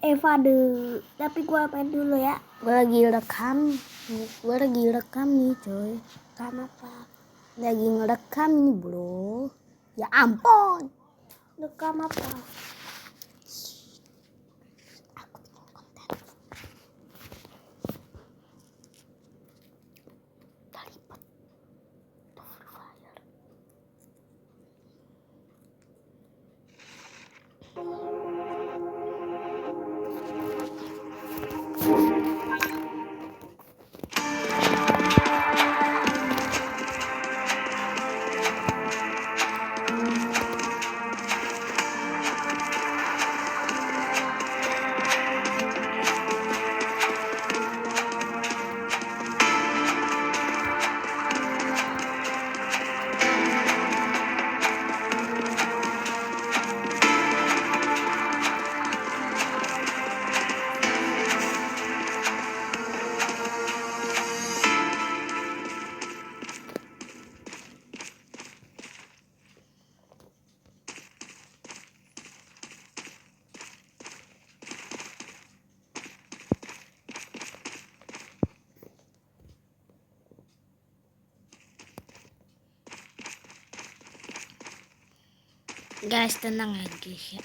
Eva deh. Tapi gue main dulu ya. Gue lagi rekam nih coy. Rekam apa? Lagi ngerekam ini bro. Ya ampun. Rekam apa? Aku bikin konten. Dalipet. Free Fire. Guys, tenang ya guys ya.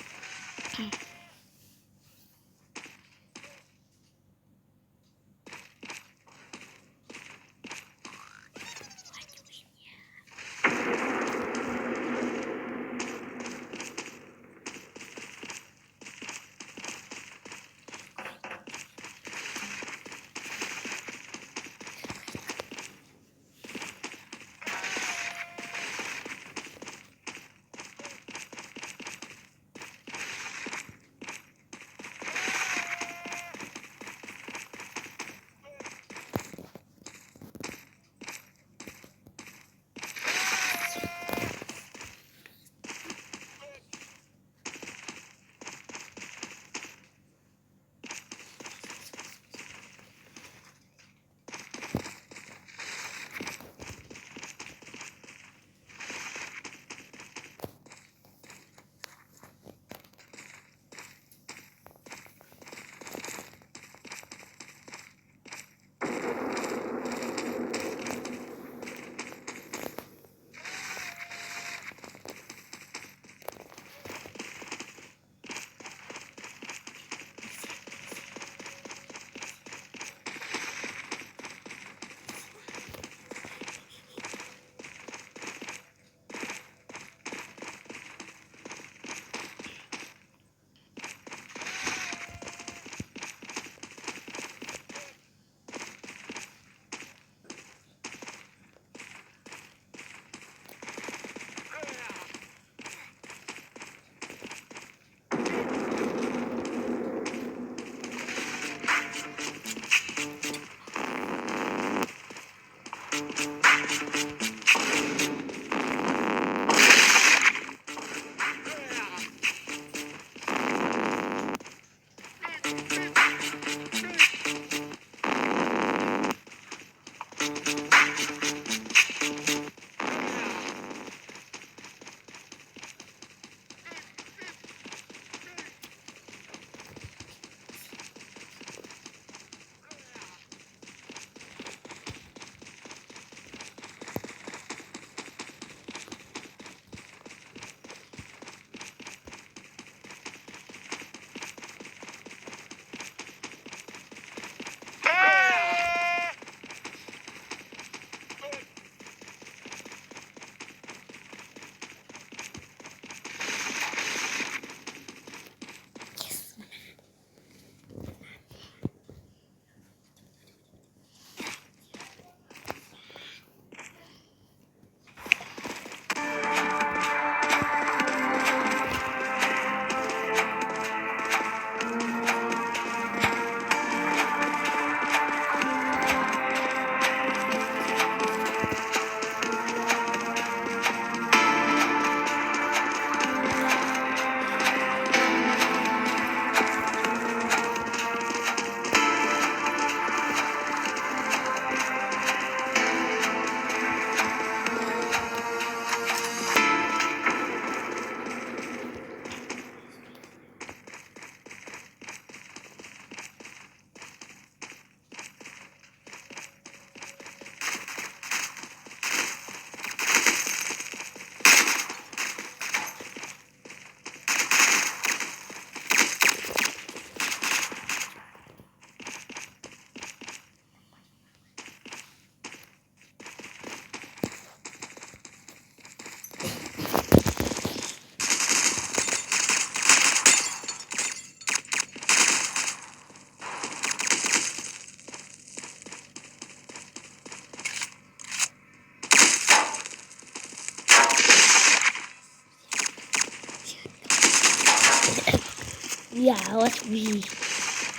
Ya, awas wih.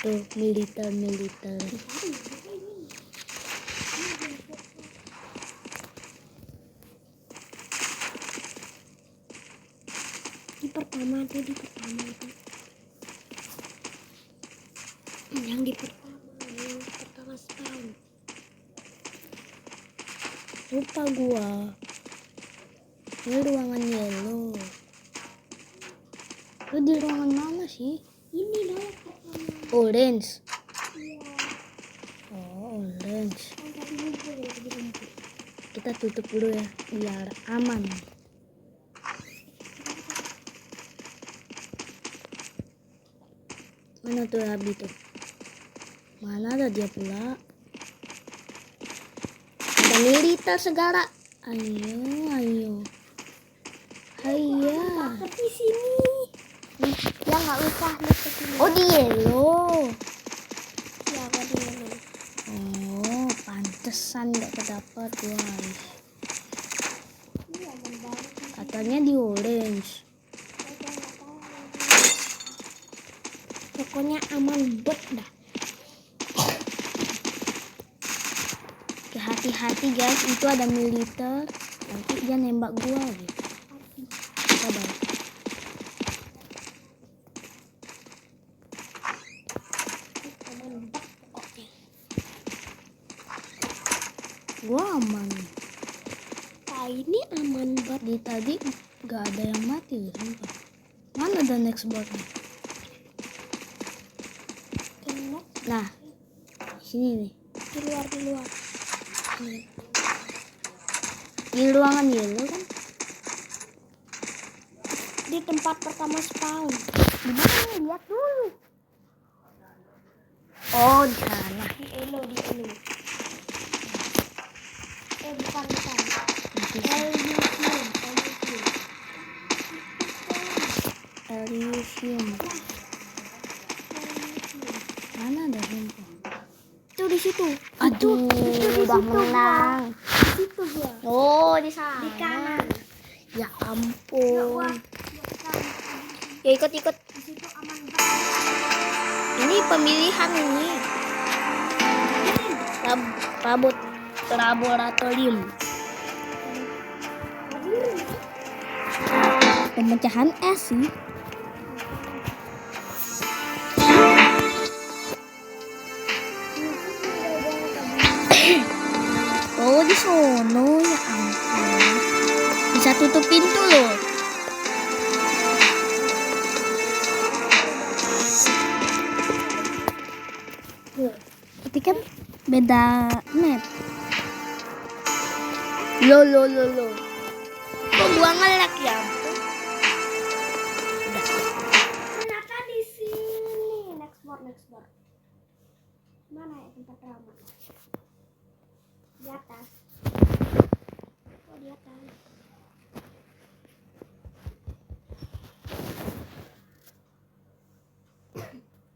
Tuh, militer. Di pertama tuh. Yang di pertama spawn. Lupa gua. Ini ruangan yellow. Lu di ruangan mana sih? Ini loh pertama. Orange. Iya. Oh, orange. Yang tadi ngumpul ya di rumput. Kita tutup dulu ya, biar aman. Mana tuh Abi tuh? Mana ada dia pula? Ada militer segala. Ayo. Hayya. Takut di sini. Ya nggak usah nih ke sini. Oh, di yellow. Ya gua di sini. Oh, pantesan nggak kedapat guys. Ini aman banget. Katanya di orange. Pokoknya aman bot dah. Oke, hati-hati guys, itu ada militer. Nanti dia nembak gua gitu. Sabar. Aman bot pokoknya. Gua aman. Nah, ini aman bot. Di tadi gak ada yang mati loh, sumpah. Mana ada next botnya? Kena Nah, sini nih. di luar. Di ruangan yellow kan? Di tempat pertama spawn. Di mana? Lihat dulu. Oh, di sana. Di elo. Bukan. Elysium. Mana ada rumput? Itu di situ. Aduh, Itu di udah situ, menang. Di situ gua. Oh, di sana. Di kanan. Ya ampun. Ya ikut. Di situ aman banget. Ini pemilihan ini. Laboratorium. Pemecahan es sih. Oh, di sono ya ampun. Bisa tutup pintu loh. Tapi kan beda map. Lo. Kok gua ngelek ya ampun. Udah. Ternyata di sini. Next board. Mana ya tempat rambut? Di atas.